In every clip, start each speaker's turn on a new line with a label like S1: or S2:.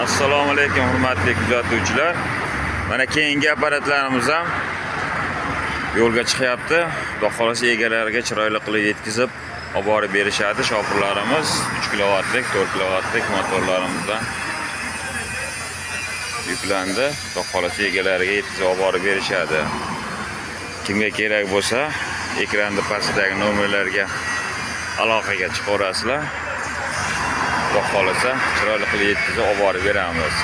S1: Assalomu alaykum hurmatli kuzatuvchilar. Mana keyingi apparatlarimiz ham yo'lga chiqyapti. Xudo xolasa egalariga chiroyli qilib yetkazib olib borib berishadi. Shofirlarimiz 3 kilovatlik, 4 kilovatlik motorlarimizdan yuklandi. Xudo xolasa egalariga yetkazib olib borib berishadi. Kimga kerak bo'lsa, ekranda pastdagi nomerlarga aloqaga chiqarasizlar. Xudo xolasa chiroyli qilib yetkazib olib borib beramiz.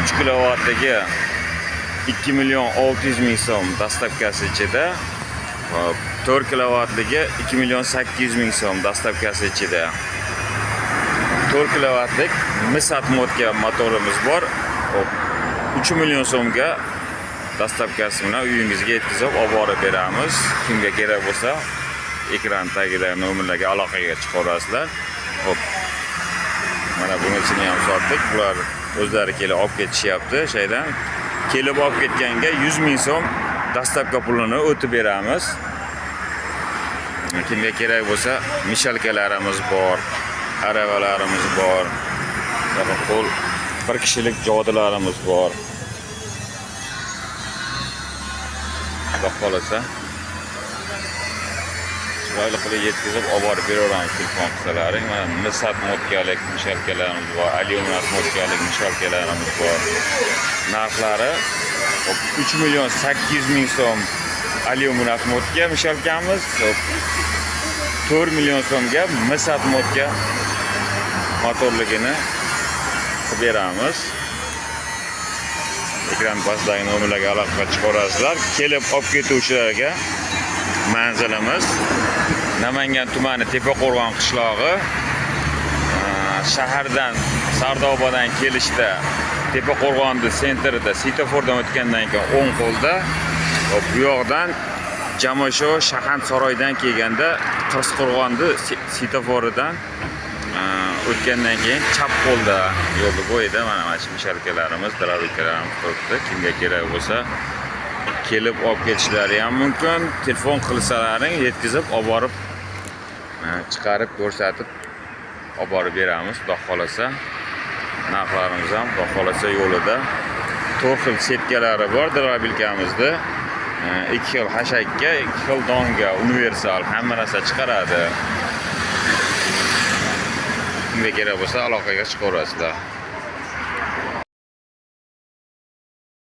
S1: 3 kilovatdagi 2 million 600 ming so'm dastavkasi ichida, 4 kilovatligi 2 million 800 ming so'm dastavkasi ichida. 4 kilovatlik Misat modga motorimiz bor. 3 million so'mga dastavkasi bilan uyingizga yetkazib olib borib beramiz. Kimga kerak bo'lsa, ekran tagidagi nomerlarga aloqaga chiqarasizlar. Xo'p. Mana bunisini ham sotdik. Bular o'zlari kelib olib ketishyapti. Shaydan kelib olib ketganga 100 ming so'm dastavka pulini o'tib beramiz. Kimga kerak bo'lsa, mishalkalarimiz bor, aravalarimiz bor, qo'l bir kishilik jodilarimiz bor. Xudo xolasa chiroyli qilib yetkazib olib borib beraveramiz telefon qilsalaring. Mana Misat modgalik mishalkalarimiz bor, alyuminat modgalik mishalkalarimiz bor. Narxlari 3 million 800 ming so'm alyuminat modga mishalkamiz, 4 million so'mga Misat modga motorligini qilib beramiz. Ekran pastdagi nomerlarga aloqa chiqarasizlar. Kelib olib ketuvchilarga manzilimiz Namangan tumani Tepaqo'rg'on qishlog'i. Shahardan Sardobadan kelishda Tepaqo'rg'onni sentrida svetofordan o'tgandan keyin o'ng qo'lda, bu yoqdan Jamosho Shahand saroydan kelganda Qirqo'rg'onni svetoforidan o'tgandan keyin chap qo'lda yo'lni bo'yida mana shu mishalkalarimiz, darabilkalarimiz turibdi. Kimga kerak bo'lsa kelib olib ketishlari ham mumkin. Telefon qilsalaring yetkazib olib borib chiqarib ko'rsatib olib borib beramiz. Xudo xolasa narxlarimiz ham xudo xolasa yo'lida. 4 xil setkalari bor darabilkamizda. 2 xil hashakka, 2 xil donga, universal hamma narsa chiqaradi. Kimga kerak bo'lsa aloqaga chiqaverasizlar.